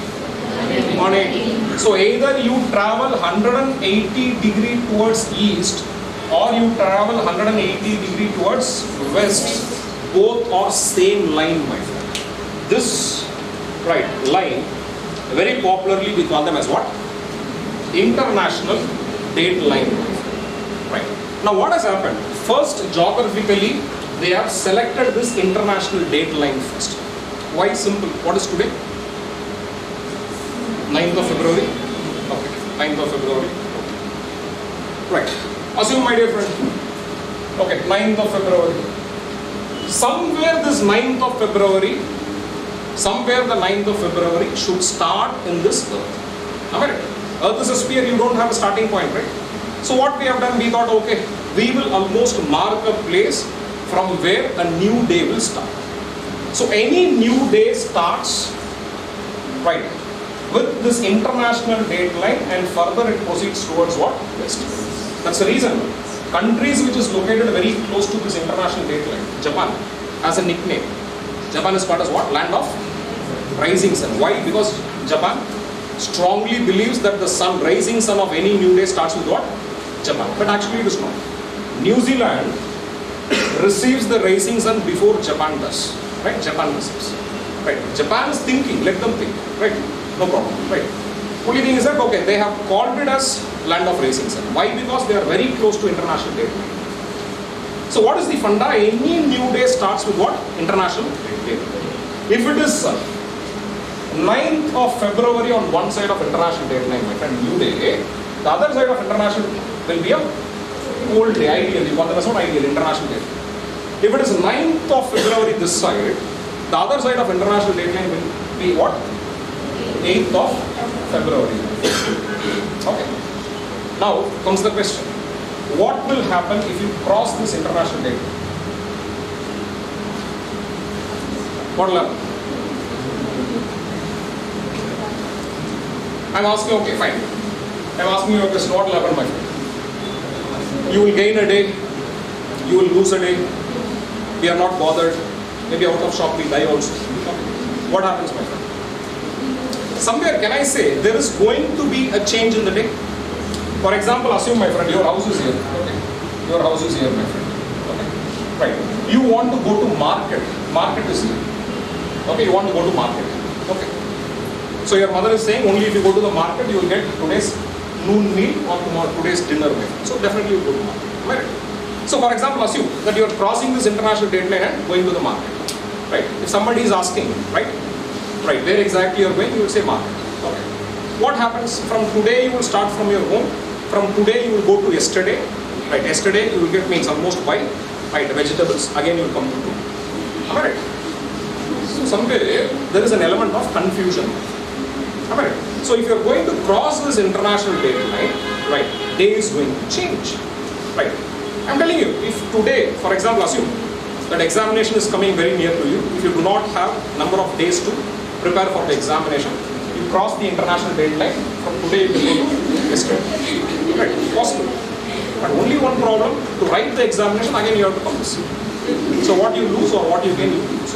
180. So either you travel 180 degree towards east or you travel 180 degree towards west. Both are same line, my friend. This right line, very popularly we call them as what? International date line. Right. Now what has happened? First, geographically, they have selected this international date line first. Why? Simple. What is today? 9th of February. Okay. 9th of February. Right. Assume, my dear friend. Okay. 9th of February. Somewhere this 9th of February, somewhere the 9th of February should start in this Earth. Am I right? Earth is a sphere. You don't have a starting point, right? So what we have done, we thought, okay, we will almost mark a place from where a new day will start. So any new day starts, right, with this international date line and further it proceeds towards what? West. That's the reason. Countries which is located very close to this international date line, Japan has a nickname. Japan is called as what? Land of rising sun. Why? Because Japan strongly believes that the sun, rising sun of any new day starts with what? Japan. But actually it is not. New Zealand receives the rising sun before Japan does. Right? Japan receives. Right? Japan is thinking, let them think. Right? No problem. Right? Only thing is that, okay, they have called it as land of rising sun. Why? Because they are very close to international date line. So what is the funda? Any new day starts with what? International date line. If it is 9th of February on one side of international date line, my friend, new day, the other side of international will be a old day, ideal. You call them as what? Ideal, international day. If it is 9th of February this side, the other side of international date line will be what? 8th of February. Okay. Now comes the question. What will happen if you cross this international date line? What will happen? I'm asking, okay, fine. I'm asking you a question, what will happen, my friend? You will gain a day, you will lose a day, we are not bothered, maybe out of shock we die also. What happens, my friend? Somewhere, can I say, there is going to be a change in the day? For example, assume, my friend, your house is here. Okay. Your house is here, my friend. Okay. Right. You want to go to market. Market is here. Okay, you want to go to market. Okay. So your mother is saying only if you go to the market you will get today's noon meal or tomorrow today's dinner meal. So definitely you go to market. Right? So for example, assume that you are crossing this international date line and going to the market. Right? If somebody is asking, right, where exactly you are going, you will say market. Okay. What happens? From today you will start from your home. From today you will go to yesterday. Right? Yesterday you will get means almost buy right vegetables. Again you will come to home. Am I right? So somewhere there is an element of confusion. Am I right? So if you are going to cross this international date line, right, day is going to change. Right? I am telling you, if today, for example, assume that examination is coming very near to you, if you do not have number of days to prepare for the examination, you cross the international date line, from today you will go to yesterday. Right? Possible. But only one problem, to write the examination, again you have to come this year. So what you lose or what you gain, you lose.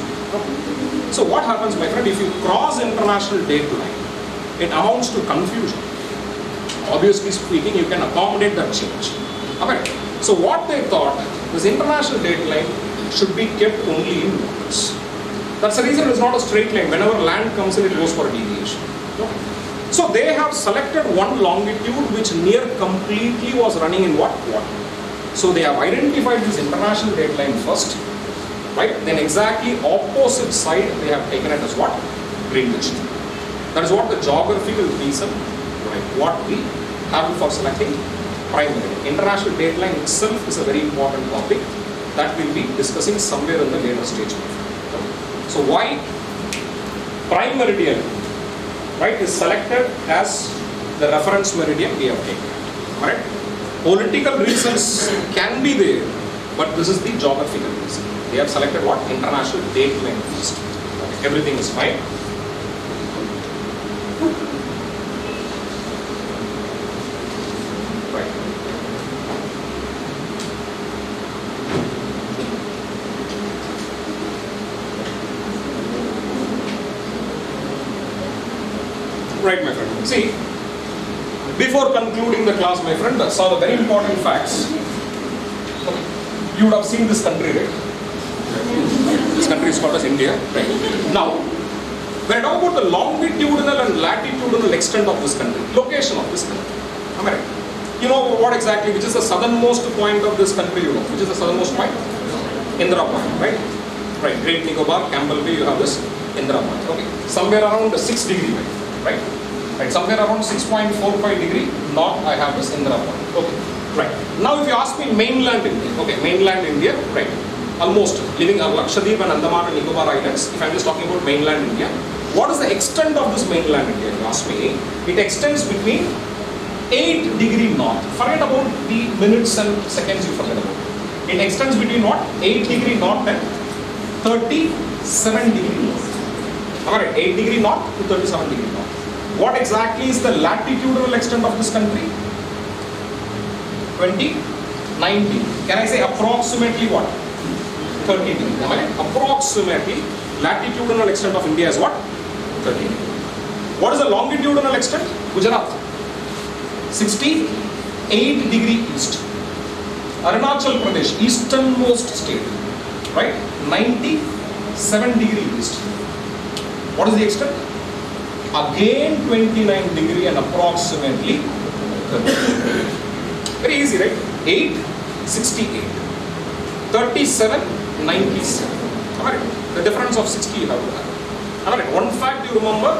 So what happens, my friend, if you cross international date line, it amounts to confusion. Obviously speaking, you can accommodate that change. Okay. So what they thought, this international date line should be kept only in waters. That's the reason it's not a straight line. Whenever land comes in, it goes for a deviation. Okay. So they have selected one longitude which near completely was running in what? Water. So they have identified this international date line first, right? Then exactly opposite side they have taken it as what? Greenwich. That is what the geographical reason, right? What we have for selecting prime meridian. International date line itself is a very important topic that we'll be discussing somewhere in the later stage. So why prime meridian, right, is selected as the reference meridian we have taken, right? Political reasons can be there, but this is the geographical reason. They have selected what? International date line first. Okay, everything is fine. Right. Right, my friend. See, before concluding the class, my friend, some of the very important facts. Okay. You would have seen this country, right? This country is called as India. Right. Now, when I talk about the longitudinal and latitudinal extent of this country, location of this country, am I right? You know what exactly, which is the southernmost point of this country, you know? Which is the southernmost point? Indira Point, right? Right. Great Nicobar, Campbell Bay, you have this Indira Point. Okay. Somewhere around 6 degree, right? Right. Somewhere around 6.45 degree north, I have this Indira Point. Okay. Right. Now, if you ask me mainland India, okay, mainland India, right? Almost living on Lakshadweep and Andaman and Nicobar Islands. If I'm just talking about mainland India, what is the extent of this mainland India? If you ask me, it extends between 8 degree north. Forget about the minutes and seconds. You forget about. It extends between what? 8 degree north and 37 degree north. Alright, 8 degree north to 37 degree north. What exactly is the latitudinal extent of this country? 19. Can I say approximately what? 30 degree. Am I right? Approximately latitudinal extent of India is what? 30 degree. What is the longitudinal extent? Gujarat. 68 degree east. Arunachal Pradesh, easternmost state. Right? 97 degree east. What is the extent? Again 29 degree and approximately 30. Very easy, right? 8, 68. 37, 97. Alright, the difference of 60 you have to have. Alright, one fact you remember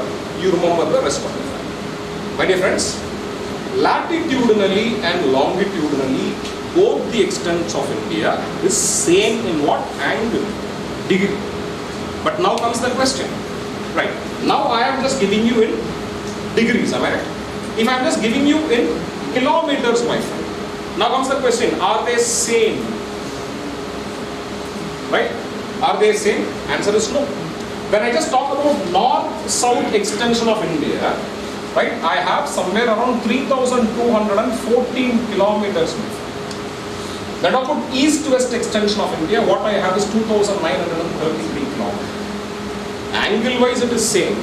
the rest of the fact. My dear friends, latitudinally and longitudinally, both the extents of India is same in what? Angle? Degree. But now comes the question. Right. Now I am just giving you in degrees, am I right? If I am just giving you in kilometers, my friend. Now comes the question, are they same? Right? Are they same? Answer is no. When I just talk about north-south extension of India, right, I have somewhere around 3,214 kilometers. When I talk about east-west extension of India, what I have is 2,933 kilometers. Angle-wise it is same,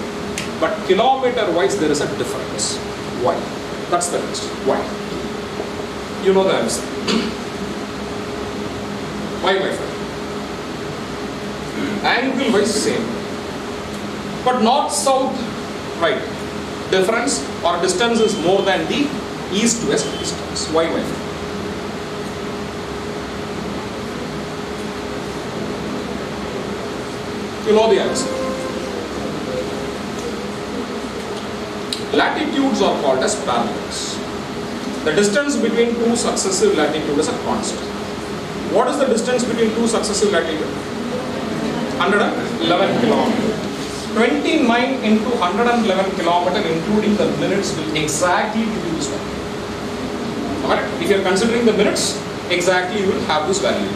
but kilometer-wise there is a difference. Why? That's the question. Why? You know the answer. Why, my friend? Angle-wise same, but north-south, right, difference or distance is more than the east-west distance. Why, my friend? You know the answer. Latitudes are called as parallels. The distance between two successive latitudes is a constant. What is the distance between two successive latitudes? 111 kilometers. 29 into 111 kilometers, including the minutes, will exactly give you this value. Alright? If you are considering the minutes, exactly you will have this value.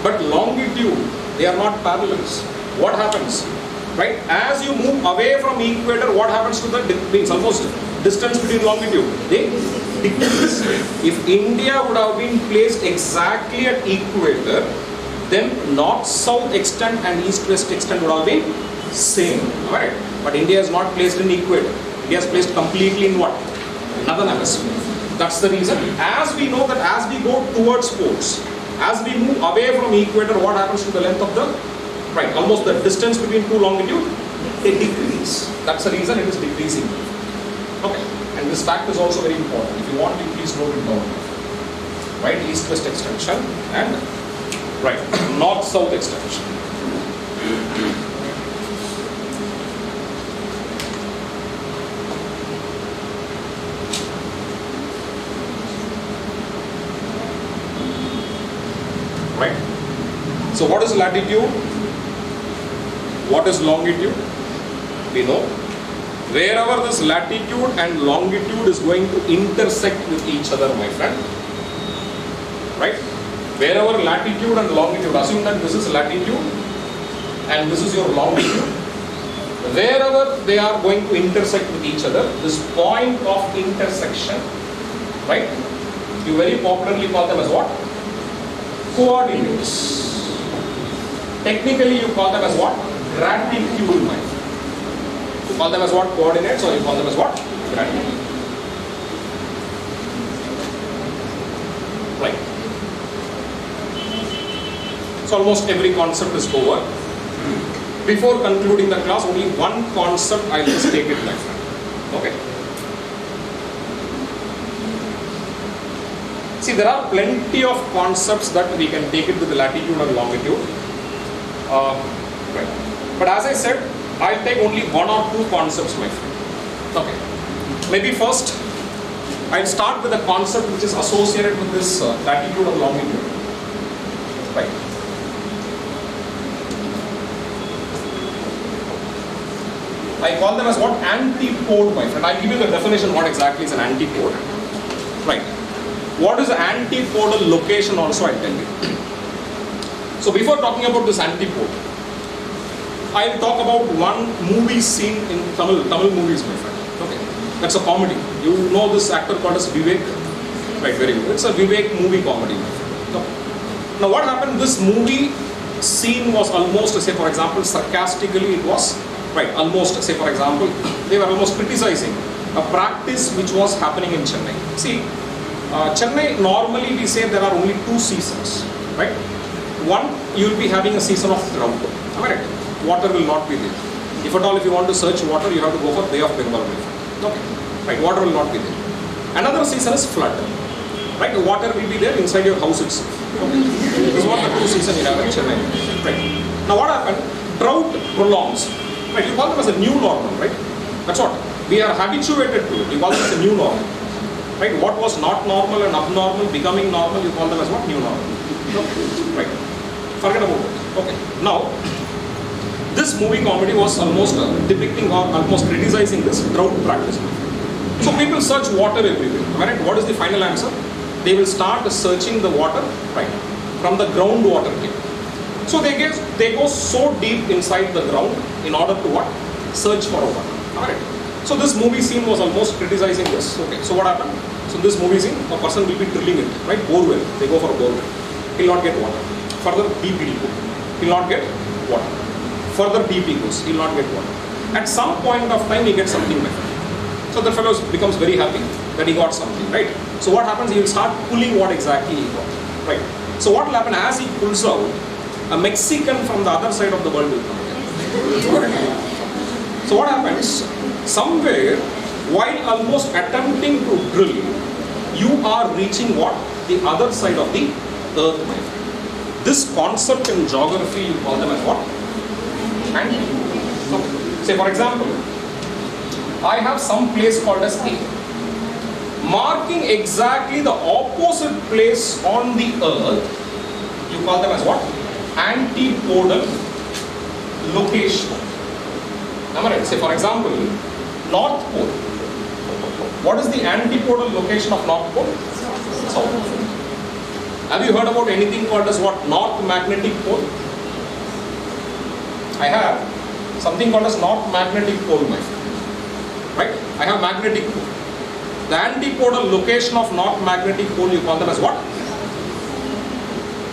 But longitude, they are not parallels. What happens? Right? As you move away from equator, what happens to the means almost distance between longitude? They decrease. If India would have been placed exactly at equator, then north-south extent and east-west extent would have been same. Right? But India is not placed in equator. India is placed completely in what? Another hemisphere. That's the reason. As we know that as we go towards poles, as we move away from equator, what happens to the length of the, right, almost the distance between two longitude, they decrease. That's the reason it is decreasing. Okay, and this fact is also very important. If you want to, please note it down. Right, east-west extension and right, north-south extension. Right. So what is latitude? What is longitude? We know. Wherever this latitude and longitude is going to intersect with each other, my friend, right? Wherever latitude and longitude, assume that this is latitude and this is your longitude. Wherever they are going to intersect with each other, this point of intersection, right? You very popularly call them as what? Coordinates. Technically you call them as what? Graticule, my friend. You call them as what? Coordinates, or you call them as what? Graticule. Right? So almost every concept is over. Before concluding the class, only one concept I will just take it, my friend. Okay. See, there are plenty of concepts that we can take it with the latitude and longitude. Right. But as I said, I'll take only one or two concepts, my friend. Okay. Maybe first, I'll start with a concept which is associated with this latitude and longitude. Right. I call them as what? Antipode, my friend. I'll give you the definition what exactly is an antipode. Right. What is the antipodal location also I'll tell you. So before talking about this antipode, I'll talk about one movie scene in Tamil movies, my friend. Okay. That's a comedy. You know this actor called as Vivek? Right, very good. It's a Vivek movie comedy, my friend. Okay. Now what happened, this movie scene was almost, say for example, sarcastically it was, right, almost, say for example, they were almost criticizing a practice which was happening in Chennai. See, Chennai, normally we say there are only two seasons, right? One, you will be having a season of drought. Am I right? Water will not be there. If at all, if you want to search water, you have to go for Bay of Bengal. Okay, right? Water will not be there. Another season is flood, right? Water will be there inside your house itself. Okay. This is what the two seasons you have in Chennai. Right. Now what happened? Drought prolongs. Right? You call them as a new normal, right? That's what we are habituated to. You call them as a new normal. Right? What was not normal and abnormal becoming normal, you call them as what? New normal. Okay. Right. Forget about it. Okay. Now, this movie comedy was almost depicting or almost criticizing this drought practice. So people search water everywhere. Right? What is the final answer? They will start searching the water, right, from the groundwater table. So they go so deep inside the ground in order to what? Search for water. Alright. So this movie scene was almost criticizing this. Okay. So what happened? So this movie scene, a person will be drilling it, right? Borewell. They go for a borewell. He will not get water. Further deep he will go. He will not get water. Further deep he goes. He will not get water. At some point of time, he gets something better. So the fellow becomes very happy that he got something, right? So what happens? He will start pulling what exactly he got, right? So what will happen as he pulls out? A Mexican from the other side of the world will come again. So what happens? Somewhere, while almost attempting to drill, you are reaching what? The other side of the earth, my friend. This concept in geography, you call them as what? Antipode. Okay. Say for example, I have some place called as A. Marking exactly the opposite place on the earth, you call them as what? Antipodal location. Am I right? Say for example, North Pole. What is the antipodal location of North Pole? South. Have you heard about anything called as what? North Magnetic Pole? I have something called as North Magnetic Pole, my friend. Right? I have magnetic pole. The antipodal location of North Magnetic Pole, you call them as what?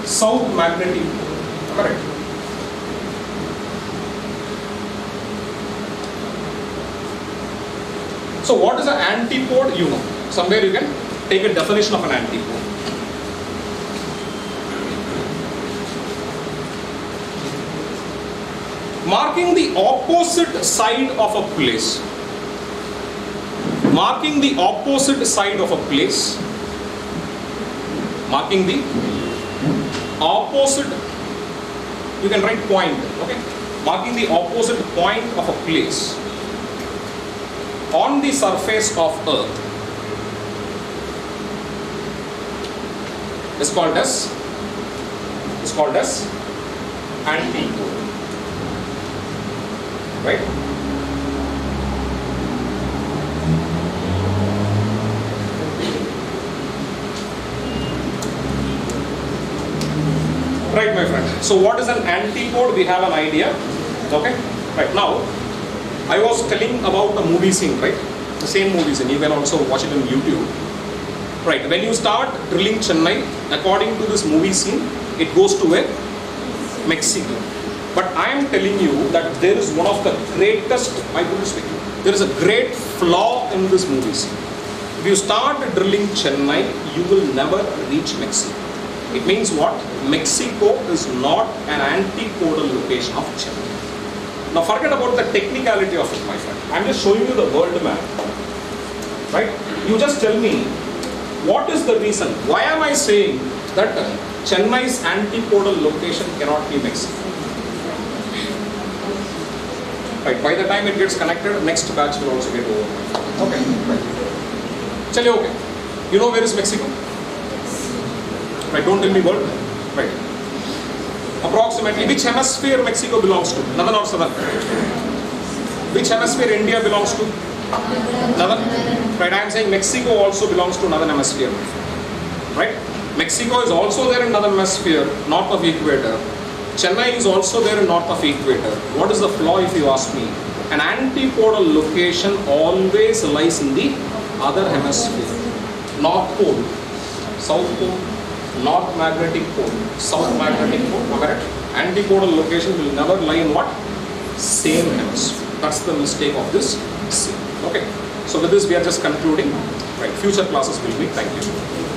South Magnetic Pole. Correct. So what is an antipode? You know. Somewhere you can take a definition of an antipode. Marking the opposite side of a place. Marking the opposite side of a place. Marking the opposite, you can write point, okay? Marking the opposite point of a place on the surface of earth is called as antipode, right? So what is an antipode? We have an idea. Okay. Right now, I was telling about a movie scene, right? The same movie scene. You can also watch it on YouTube. Right. When you start drilling Chennai, according to this movie scene, it goes to where? Mexico. But I am telling you that there is one of the greatest, there is a great flaw in this movie scene. If you start drilling Chennai, you will never reach Mexico. It means what? Mexico is not an antipodal location of Chennai. Now forget about the technicality of it, my friend. I am just showing you the world map. Right? You just tell me, what is the reason? Why am I saying that Chennai's antipodal location cannot be Mexico? Right, by the time it gets connected, next batch will also get over. Okay, right. Chale, okay. You know where is Mexico? Right, don't tell me world. Right. Approximately, which hemisphere Mexico belongs to? Northern or southern? Which hemisphere India belongs to? Northern. Right, I am saying Mexico also belongs to northern hemisphere. Right? Mexico is also there in northern hemisphere, north of equator. Chennai is also there in north of equator. What is the flaw if you ask me? An antipodal location always lies in the other hemisphere. North pole, south pole, north magnetic pole, south magnetic pole. Correct? Antipodal location will never lie in what? Same hemisphere. That's the mistake of this scene. Okay. So with this we are just concluding. Right. Future classes will be. Thank you.